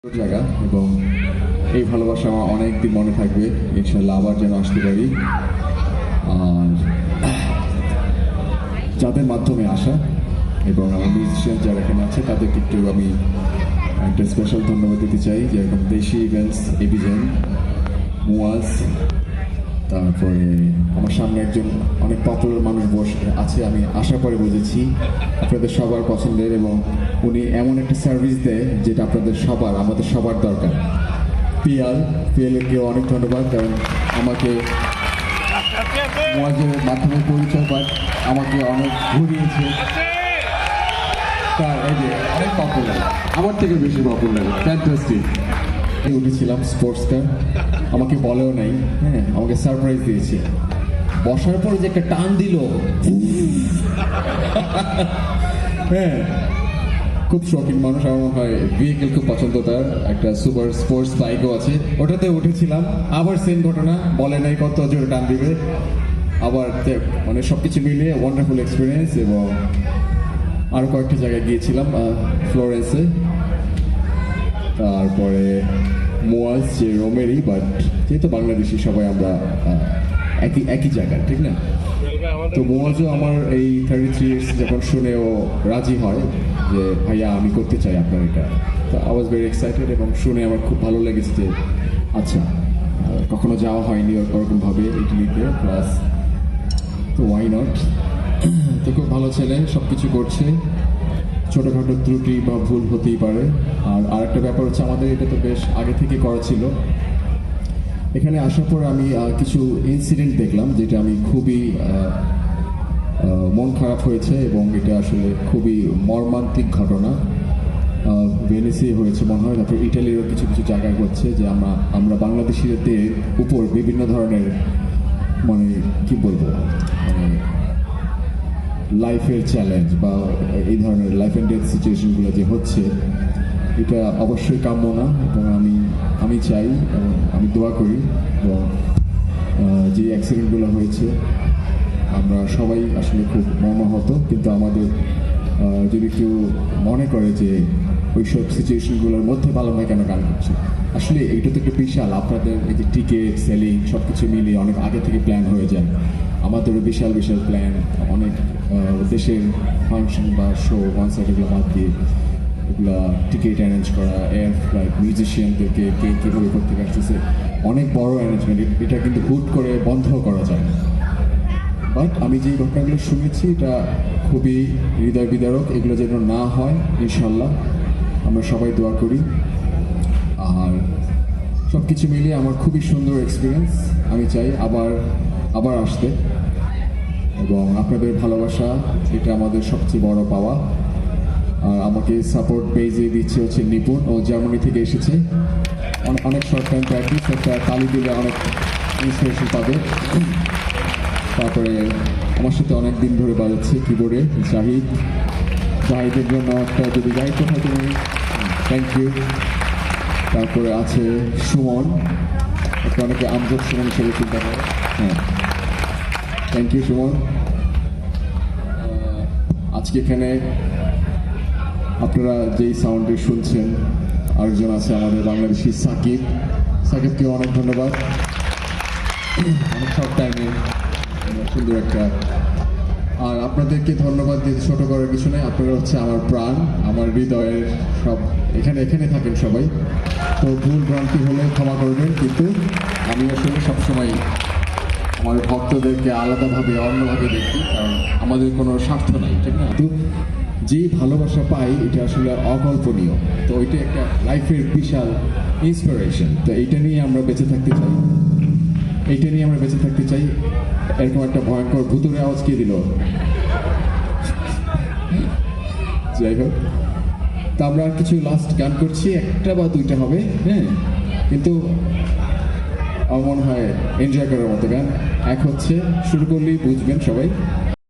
জায়গা এবং এই ভালোবাসা আমার অনেক দিন মনে থাকবে। ইনশাল্লাহ আবার যেন আসতে পারি। আর যাদের মাধ্যমে আসা এবং আমার মিউজিশিয়ান যারা এখানে আছে তাদেরকে একটু আমি একটা স্পেশাল ধন্যবাদ দিতে চাই, যেরকম দেশি ইভেন্টস, এভিজেন, মুয়াজ, তারপরে আমার সামনে একজন অনেক পপুলার মানুষ বসে আছে, আমি আশা করে বুঝেছি আপনাদের সবার পছন্দের, এবং উনি এমন একটা সার্ভিস দেয় যেটা আপনাদের সবার, আমাদের সবার দরকার। পিএলকেও অনেক ধন্যবাদ, কারণ আমাকে মুয়াজের মাধ্যমে পরিচয় পায়, আমাকে অনেক ঘুরিয়েছে। তার এই যে অনেক পপুলার, আমার থেকে বেশি পপুলার, ফ্যান্টাস্টিক। উঠেছিলাম স্পোর্টস কার, আমাকে বলেও নাই, হ্যাঁ আমাকে সারপ্রাইজ দিয়েছে। বসার পরে যে একটা টান দিল, হ্যাঁ খুব শৌখিন মানুষ, আমার মনে হয় ভেহিকেল খুব পছন্দ তার, একটা সুপার স্পোর্টস বাইকও আছে, ওটাতে উঠেছিলাম। আবার সেম ঘটনা, বলে নাই কত জোরে টান দিবে, আবার মানে সবকিছু মিলিয়ে ওয়ান্ডারফুল এক্সপিরিয়েন্স। এবং আরো কয়েকটা জায়গায় গিয়েছিলাম, ফ্লোরেন্সে, তারপরে মুয়াজ যে রোমেরই, বাট যেহেতু বাংলাদেশি সবাই আমরা একই জায়গায়, ঠিক না? তো মুয়াজও আমার এই 33 ইয়ার্স যখন শুনে ও রাজি হয় যে ভাইয়া আমি করতে চাই আপনার এটা, তো আই ওয়াজ ভেরি এক্সাইটেড, এবং শুনে আমার খুব ভালো লেগেছে যে আচ্ছা কখনো যাওয়া হয়নি ওরকমভাবে ইটালিতে, প্লাস তো ওয়াই নট। তো খুব ভালো ছেলে, সব কিছু করছে, ছোটোখাটো ত্রুটি বা ভুল হতেই পারে। আর আরেকটা ব্যাপার হচ্ছে, আমাদের এটা তো বেশ আগে থেকে করা ছিল। এখানে আসার পর আমি কিছু ইনসিডেন্ট দেখলাম যেটা আমি খুবই মন খারাপ হয়েছে, এবং এটা আসলে খুবই মর্মান্তিক ঘটনা। ভেনিসে হয়েছে মনে হয়, তারপর ইটালিরও কিছু কিছু জায়গায় হচ্ছে, যে আমরা বাংলাদেশিদের উপর বিভিন্ন ধরনের, মানে কি বলবো, মানে লাইফের চ্যালেঞ্জ বা এই ধরনের লাইফ অ্যান্ড ডেথ সিচুয়েশনগুলো যে হচ্ছে, এটা অবশ্যই কাম্য না। এবং আমি চাই এবং আমি দোয়া করি, এবং যে অ্যাক্সিডেন্টগুলো হয়েছে আমরা সবাই আসলে খুব মর্মাহত, কিন্তু আমাদের যদি কেউ মনে করে যে ওইসব সিচুয়েশনগুলোর মধ্যে ভালো নয় কেন গান করছে, আসলে এইটা তো একটা বিশাল, আপনাদের এই যে টিকিট সেলিং সব কিছু মিলিয়ে অনেক আগে থেকে প্ল্যান হয়ে যায়। আমাদেরও বিশাল বিশাল প্ল্যান, অনেক দেশের ফাংশন বা শো কনসার্ট এগুলো বাদ দিয়ে এগুলা টিকিট অ্যারেঞ্জ করা, এয়ার ফ্লাইট, মিউজিশিয়ানদেরকে কে কীভাবে করতে আসতেছে, অনেক বড় অ্যারেঞ্জমেন্ট, এটা কিন্তু হুট করে বন্ধ করা যায় না। বাট আমি যে ঘটনাগুলো শুনেছি এটা খুবই হৃদয় বিদারক, এগুলো যেন না হয় ইনশাল্লাহ আমরা সবাই দোয়া করি। আর সব কিছু মিলিয়ে আমার খুবই সুন্দর এক্সপিরিয়েন্স, আমি চাই আবার আসতে, এবং আপনাদের ভালোবাসা এটা আমাদের সবচেয়ে বড় পাওয়া। আর আমাকে সাপোর্ট পেজে দিচ্ছে হচ্ছে নিপুণ, ও জার্মানি থেকে এসেছে, অনেক শর্ট টাইম প্র্যাকটিস, একটা তালি দিলে অনেক ইন্সপিরেশন পাবে। তারপরে আমার সাথে অনেক দিন ধরে বাজাচ্ছে কিবোর্ডে জাহিদের জন্য একটা, যদি গাইড কোথায় তুমি, থ্যাংক ইউ। তারপরে আছে সুমন, একটা অনেকে আমজদ সুমন হিসেবে চিন্তা করে, হ্যাঁ থ্যাংক ইউ সুমন। আজকে এখানে আপনারা যেই সাউন্ডে শুনছেন, আরেকজন আছে আমাদের বাংলাদেশি সাকিবকে অনেক ধন্যবাদ, অনেক শর্ট টাইমে সুন্দর একটা। আর আপনাদেরকে ধন্যবাদ দিতে ছোট করার কিছু নেই, আপনারা হচ্ছে আমার প্রাণ, আমার হৃদয়ের সব, এখানে থাকেন সবাই। তো ভুল ভ্রান্তি হলে ক্ষমা করবেন, কিন্তু আমি আসলে সবসময় আমার ভক্তদেরকে আলাদাভাবে অন্যভাবে দেখি, কারণ আমাদের কোনো স্বার্থ নাই, ঠিক না? তো যেই ভালোবাসা পাই এটা আসলে অকল্পনীয়, তো ওইটা একটা লাইফের বিশাল ইন্সপিরেশন। তো এইটা নিয়ে আমরা বেঁচে থাকতে চাই, এরকম একটা ভয়ঙ্কর ভূতুরে আওয়াজ কে দিল? যাই হোক, তা আমরা কিছু লাস্ট গান করছি, একটা বা দুইটা হবে, হ্যাঁ, কিন্তু আমার মনে হয় এনজয় করার মতো গান। এক হচ্ছে, শুরু করলেই বুঝবেন সবাই।